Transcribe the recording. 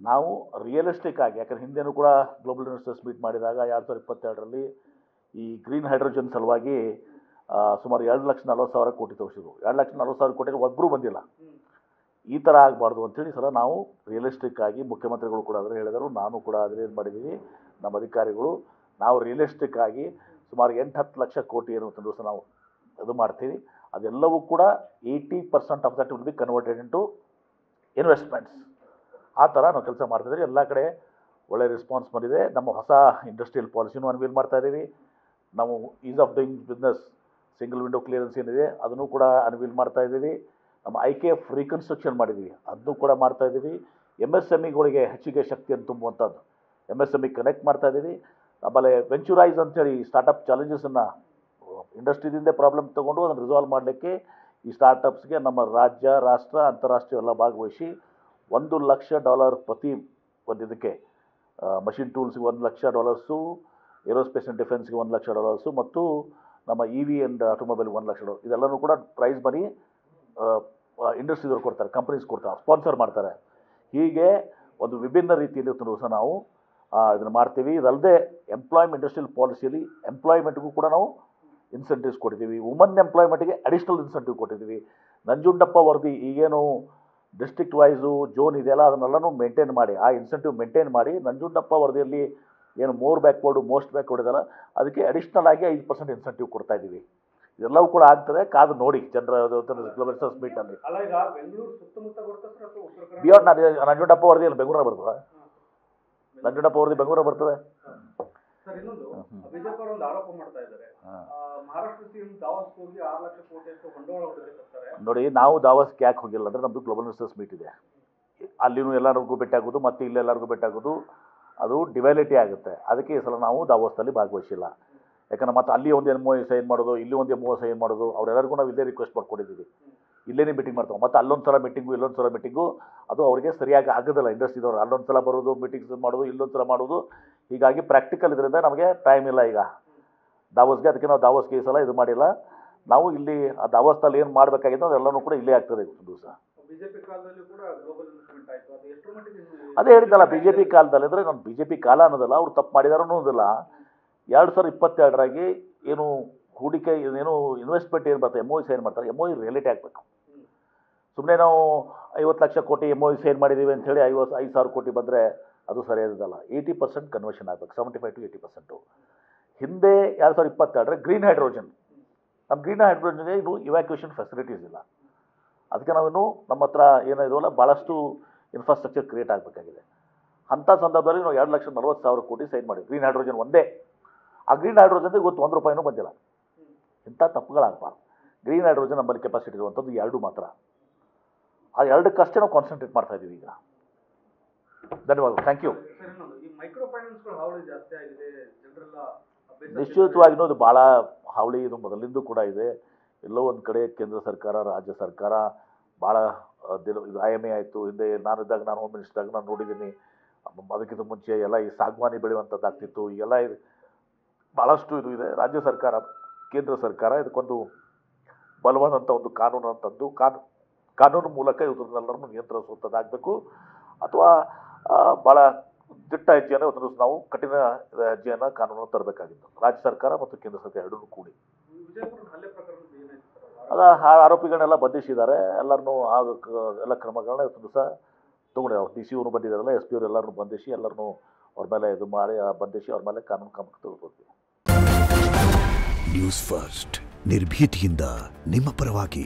ನಾವು ರಿಯಲಿಸ್ಟಿಕ್ ಆಗಿ, ಯಾಕಂದರೆ ಹಿಂದೆನೂ ಕೂಡ ಗ್ಲೋಬಲ್ ಇನ್ವೆಸ್ಟರ್ಸ್ ಮೀಟ್ ಮಾಡಿದಾಗ 2022ರಲ್ಲಿ ಈ ಗ್ರೀನ್ ಹೈಡ್ರೋಜನ್ ಸಲುವಾಗಿ ಸುಮಾರು 2,40,000 ಕೋಟಿ ತೋರಿಸಿದ್ರು. 2,40,000 ಕೋಟಿ ಒಬ್ಬರೂ ಬಂದಿಲ್ಲ. ಈ ಥರ ಆಗಬಾರ್ದು ಅಂಥೇಳಿ ಸಲ ನಾವು ರಿಯಲಿಸ್ಟಿಕ್ ಆಗಿ, ಮುಖ್ಯಮಂತ್ರಿಗಳು ಕೂಡ ಅದನ್ನು ಹೇಳಿದರು, ನಾನು ಕೂಡ ಅದನ್ನು ಏನು ಮಾಡಿದ್ದೀವಿ, ನಮ್ಮ ಅಧಿಕಾರಿಗಳು ನಾವು ರಿಯಲಿಸ್ಟಿಕ್ ಆಗಿ ಸುಮಾರು 8-10 ಲಕ್ಷ ಕೋಟಿ ಏನು ದಿವಸ ನಾವು ಇದು ಮಾಡ್ತೀವಿ. ಅದೆಲ್ಲವೂ ಕೂಡ 80% of that will be converted into investments. ಆ ಥರ ನಾವು ಕೆಲಸ ಮಾಡ್ತಿದ್ದೀವಿ. ಎಲ್ಲ ಕಡೆ ಒಳ್ಳೆ ರೆಸ್ಪಾನ್ಸ್ ಬಂದಿದೆ. ನಮ್ಮ ಹೊಸ ಇಂಡಸ್ಟ್ರಿಯಲ್ ಪಾಲಿಸಿನೂ ಅನ್ವೀಲ್ ಮಾಡ್ತಾಯಿದ್ದೀವಿ. ನಾವು is of doing business single window clearance ಏನಿದೆ ಅದನ್ನು ಕೂಡ ಅನ್ವೀಲ್ ಮಾಡ್ತಾಯಿದ್ದೀವಿ. ನಮ್ಮ IKF ರೀಕನ್ಸ್ಟ್ರಕ್ಷನ್ ಮಾಡಿದ್ದೀವಿ, ಅದನ್ನು ಕೂಡ ಮಾಡ್ತಾಯಿದ್ದೀವಿ. MSMEಗಳಿಗೆ ಹೆಚ್ಚಿಗೆ ಶಕ್ತಿಯನ್ನು ತುಂಬುವಂಥದ್ದು MSME ಕನೆಕ್ಟ್ ಮಾಡ್ತಾಯಿದ್ದೀವಿ. ಆಮೇಲೆ ವೆಂಚುರೈಸ್ ಅಂತೇಳಿ ಸ್ಟಾರ್ಟಪ್ ಚಾಲೆಂಜಸನ್ನು ಇಂಡಸ್ಟ್ರಿದಿಂದ ಪ್ರಾಬ್ಲಮ್ ತೊಗೊಂಡು ಅದನ್ನು ರಿಸಾಲ್ವ್ ಮಾಡಲಿಕ್ಕೆ ಈ ಸ್ಟಾರ್ಟಪ್ಸ್ಗೆ ನಮ್ಮ ರಾಜ್ಯ, ರಾಷ್ಟ್ರ, ಅಂತಾರಾಷ್ಟ್ರೀಯ ಎಲ್ಲ ಭಾಗವಹಿಸಿ $1 ಲಕ್ಷ ಪ್ರತಿ ಒಂದು ಇದಕ್ಕೆ ಮಷಿನ್ ಟೂಲ್ಸ್ಗೆ $1 ಲಕ್ಷ, ಏರೋಸ್ಪೇಸ್ ಆ್ಯಂಡ್ ಡಿಫೆನ್ಸ್ಗೆ $1 ಲಕ್ಷ ಮತ್ತು ನಮ್ಮ EV ಆ್ಯಂಡ್ ಆಟೋಮೊಬೈಲ್ $1 ಲಕ್ಷ. ಇದೆಲ್ಲನೂ ಕೂಡ ಪ್ರೈಸ್ ಮನಿ ಇಂಡಸ್ಟ್ರಿದವ್ರು ಕೊಡ್ತಾರೆ, ಕಂಪ್ನೀಸ್ ಕೊಡ್ತಾರೆ, ಸ್ಪಾನ್ಸರ್ ಮಾಡ್ತಾರೆ. ಹೀಗೆ ಒಂದು ವಿಭಿನ್ನ ರೀತಿಯಲ್ಲಿ ಸಹ ನಾವು ಇದನ್ನು ಮಾಡ್ತೀವಿ. ಇದಲ್ಲದೆ ಇಂಡಸ್ಟ್ರಿಯಲ್ ಪಾಲಿಸಿಯಲ್ಲಿ ಎಂಪ್ಲಾಯ್ಮೆಂಟ್ಗೂ ಕೂಡ ನಾವು ಇನ್ಸೆಂಟಿವ್ಸ್ ಕೊಟ್ಟಿದ್ದೀವಿ. ವುಮನ್ ಎಂಪ್ಲಾಯ್ಮೆಂಟಿಗೆ ಅಡಿಷ್ನಲ್ ಇನ್ಸೆಂಟಿವ್ ಕೊಟ್ಟಿದ್ದೀವಿ. ನಂಜುಂಡಪ್ಪ ವರದಿ ಈಗೇನು ಡಿಸ್ಟ್ರಿಕ್ಟ್ ವೈಸು ಝೋನ್ ಇದೆಯಲ್ಲ ಅದನ್ನೆಲ್ಲನೂ ಮೇಂಟೈನ್ ಮಾಡಿ, ಆ ಇನ್ಸೆಂಟಿವ್ ಮೇಂಟೈನ್ ಮಾಡಿ ನಂಜುಂಡಪ್ಪ ವರದಿಯಲ್ಲಿ ಏನು ಮೋಸ್ಟ್ ಬ್ಯಾಕ್ವರ್ಡ್ ಇದೆಲ್ಲ ಅದಕ್ಕೆ ಅಡಿಷ್ನಲ್ ಆಗಿ 5% ಇನ್ಸೆಂಟಿವ್ ಕೊಡ್ತಾ ಇದ್ದೀವಿ. ಇದೆಲ್ಲವೂ ಕೂಡ ಆಗ್ತದೆ, ಕಾದು ನೋಡಿ ಜನರ ಗ್ಲೋಬಲ್ ಇನ್ವೆಸ್ಟರ್ಸ್ ಮೀಟಲ್ಲಿ. ಬಿಯಾಂಡ್ ನಂಜುಂಡಪ್ಪ ವರದಿಯಲ್ಲಿ ಬೆಂಗಳೂರು ಬರ್ತದೆ, ನಂಜುಂಡಪ್ಪ ವರದಿ ಬೆಂಗಳೂರು ಬರ್ತದೆ. ಸರ್, ಇನ್ನೊಂದು ಬಿಜೆಪಿ ಅವರು ಒಂದು ಆರೋಪ ಮಾಡ್ತಾ ಇದ್ದಾರೆ, ಮಹಾರಾಷ್ಟ್ರ ಸಿಎಂ ದಾವೋಸ್ಗೆ ಹೋಗಿ 6 ಲಕ್ಷ ಕೋಟಿ ಅಷ್ಟು ಬಂಡವಾಳ ಹೂಡಿದ್ದಾರೆ. ನೋಡಿ, ನಾವು ದಾವೋಸ್ಗೆ ಯಾಕೆ ಹೋಗಿಲ್ಲ ಅಂದರೆ ನಮ್ಮದು ಗ್ಲೋಬಲ್ ಇನ್ವೆಸ್ಟರ್ಸ್ ಮೀಟ್ ಇದೆ, ಅಲ್ಲಿನೂ ಎಲ್ಲರಿಗೂ ಭೇಟಿಯಾಗೋದು ಮತ್ತು ಇಲ್ಲೆಲ್ಲರಿಗೂ ಭೇಟಿಯಾಗೋದು ಅದು ಡಿವೈಲಿಟಿ ಆಗುತ್ತೆ. ಅದಕ್ಕೆ ಈ ಸಲ ನಾವು ದಾವೋಸ್ನಲ್ಲಿ ಭಾಗವಹಿಸಿಲ್ಲ. ಯಾಕಂದ್ರೆ ಮತ್ತೆ ಅಲ್ಲಿ ಒಂದು MOU ಸೈನ್ ಮಾಡೋದು, ಇಲ್ಲಿ ಒಂದು MOU ಸೈನ್ ಮಾಡೋದು, ಅವರೆಲ್ಲರಿಗೂ ನಾವು ಇಲ್ಲೇ ರಿಕ್ವೆಸ್ಟ್ ಮಾಡ್ಕೊಂಡಿದ್ದೀವಿ, ಇಲ್ಲೇನೇ ಮೀಟಿಂಗ್ ಮಾಡ್ತಾವೆ. ಮತ್ತು ಅಲ್ಲೊಂದು ಸಲ ಮೀಟಿಂಗು ಇಲ್ಲೊಂದು ಸಲ ಮೀಟಿಂಗು ಅದು ಅವರಿಗೆ ಸರಿಯಾಗಿ ಆಗೋದಿಲ್ಲ. ಇಂಡಸ್ಟ್ರಿದವ್ರು ಅಲ್ಲೊಂದು ಸಲ ಬರೋದು, ಮೀಟಿಂಗ್ಸ್ ಮಾಡೋದು, ಇಲ್ಲೊಂದು ಸಲ ಮಾಡೋದು, ಹೀಗಾಗಿ ಪ್ರಾಕ್ಟಿಕಲ್ ಇದರಿಂದ ನಮಗೆ ಟೈಮ್ ಇಲ್ಲ ಈಗ ದಾವೋಸ್ಗೆ. ಅದಕ್ಕೆ ನಾವು ದಾವೋಸ್ಗೆ ಈ ಸಲ ಇದು ಮಾಡಿಲ್ಲ. ನಾವು ಇಲ್ಲಿ ಆ ದಾವೋಸ್ನಲ್ಲಿ ಏನು ಮಾಡಬೇಕಾಗಿತ್ತು ಅದೆಲ್ಲನೂ ಕೂಡ ಇಲ್ಲೇ ಆಗ್ತದೆ ದಿವಸ. ಅದೇ ಹೇಳಿದ್ದಲ್ಲ, BJP ಕಾಲದಲ್ಲಿ ಅಂದರೆ ನಾನು BJP ಕಾಲ ಅನ್ನೋದಲ್ಲ, ಅವ್ರು ತಪ್ಪು ಮಾಡಿದಾರೋ ಅನ್ನೋದಿಲ್ಲ. 2022ರಾಗಿ ಏನು ಹೂಡಿಕೆ ಏನು ಇನ್ವೆಸ್ಟ್ಮೆಂಟ್ ಏನು ಬರ್ತದೆ, MOU ಸೈನ್ ಮಾಡ್ತಾರೆ, MOU ರಿಯಾಲಿಟಿ ಆಗಬೇಕು. ಸುಮ್ಮನೆ ನಾವು 50 ಲಕ್ಷ ಕೋಟಿ MOU ಸೈನ್ ಮಾಡಿದ್ದೀವಿ ಅಂಥೇಳಿ 5,000 ಕೋಟಿ ಬಂದರೆ ಅದು ಸರಿಯಾದಲ್ಲ. 80% ಕನ್ವರ್ಷನ್ ಆಗಬೇಕು, 75 to 80%. ಹಿಂದೆ 2022 ಗ್ರೀನ್ ಹೈಡ್ರೋಜನ್, ನಮ್ಮ ಗ್ರೀನ್ ಹೈಡ್ರೋಜನ್ಗೆ ಇನ್ನೂ ಇವ್ಯಾಕ್ಯುಯೇಷನ್ ಫೆಸಿಲಿಟೀಸ್ ಇಲ್ಲ. ಅದಕ್ಕೆ ನಾವಿನ್ನು ನಮ್ಮ ಹತ್ರ ಏನಿದೆಯಲ್ಲ ಭಾಳಷ್ಟು ಇನ್ಫ್ರಾಸ್ಟ್ರಕ್ಚರ್ ಕ್ರಿಯೇಟ್ ಆಗಬೇಕಾಗಿದೆ. ಅಂಥ ಸಂದರ್ಭದಲ್ಲಿ ನಾವು 2,40,000 ಕೋಟಿ ಸೈನ್ ಮಾಡಿದ್ವಿ ಗ್ರೀನ್ ಹೈಡ್ರೋಜನ್ ಒಂದೇ. ಆ ಗ್ರೀನ್ ಹೈಡ್ರೋಜನ್ಗೆ ಇವತ್ತು $1 ಬಂದಿಲ್ಲ. ಇಂಥ ತಪ್ಪುಗಳಾಗಬಾರ್ದು. ಗ್ರೀನ್ ಹೈಡ್ರೋಜನ್ ನಮ್ಮಲ್ಲಿ ಕೆಪಾಸಿಟಿ ಇರುವಂಥದ್ದು 2 ಮಾತ್ರ. ಆ 2ಕ್ಕಷ್ಟೇ ನಾವು ಕಾನ್ಸಂಟ್ರೇಟ್ ಮಾಡ್ತಾ ಇದ್ದೀವಿ ಈಗ. ಧನ್ಯವಾದ, ಥ್ಯಾಂಕ್ ಯು. ನಿಶ್ಚಿತವಾಗಿಯೂ ಇದು ಭಾಳ ಹಾವಳಿ, ಇದು ಮೊದಲಿಂದ ಕೂಡ ಇದೆ. ಎಲ್ಲೋ ಒಂದು ಕಡೆ ಕೇಂದ್ರ ಸರ್ಕಾರ, ರಾಜ್ಯ ಸರ್ಕಾರ ಭಾಳ ಇದು IMA ಆಯಿತು, ಹಿಂದೆ ನಾನಿದ್ದಾಗ, ನಾನು ಹೋಮ್ ಮಿನಿಸ್ಟರ್ದಾಗ ನಾನು ನೋಡಿದ್ದೀನಿ. ಅದಕ್ಕಿಂತ ಮುಂಚೆ ಎಲ್ಲ ಈ ಸಾಗವಾನಿ ಬೆಳೆಯುವಂಥದ್ದು ಆಗ್ತಿತ್ತು. ಈಗೆಲ್ಲ ಇದು ಭಾಳಷ್ಟು ಇದು ಇದೆ. ರಾಜ್ಯ ಸರ್ಕಾರ, ಕೇಂದ್ರ ಸರ್ಕಾರ ಇದಕ್ಕೊಂದು ಬಲವಾದಂಥ ಒಂದು ಕಾನೂನು ಮೂಲಕ ಇವ್ರನ್ನೆಲ್ಲರನ್ನು ನಿಯಂತ್ರಿಸುವಂಥದ್ದಾಗಬೇಕು. ಅಥವಾ ಭಾಳ ದಿಟ್ಟ ಹೆಜ್ಜೆಯನ್ನು ಇವತ್ತು ನಾವು ಕಠಿಣ ಹೆಜ್ಜೆಯನ್ನು ಕಾನೂನು ತರಬೇಕಾಗಿತ್ತು, ರಾಜ್ಯ ಸರ್ಕಾರ ಮತ್ತು ಕೇಂದ್ರ ಸರ್ಕಾರ ಎರಡೂ ಕೂಡಿ. ಅದು ಆರೋಪಿಗಳನ್ನೆಲ್ಲ ಬಂಧಿಸಿದ್ದಾರೆ. ಎಲ್ಲರನ್ನೂ ಎಲ್ಲ ಕ್ರಮಗಳನ್ನ ಇವತ್ತು ದಿವಸ ತೊಗೊಂಡಿದ್ದಾರೆ. DC ಅವರು ಬಂದಿದ್ದಾರಲ್ಲ, SP ಅವರು ಎಲ್ಲರನ್ನೂ ಬಂಧಿಸಿ ಎಲ್ಲರನ್ನೂ ಅವ್ರ ಮೇಲೆ ಇದು ಮಾಡಿ ಬಂಧಿಸಿ ಅವ್ರ ಮೇಲೆ ಕಾನೂನು ಕ್ರಮಕ್ಕೆ ತೆಗೆದುಕೊಳ್ತೀವಿ. ನ್ಯೂಸ್ ಫಸ್ಟ್, ನಿರ್ಭೀತಿಯಿಂದ ನಿಮ್ಮ ಪರವಾಗಿ.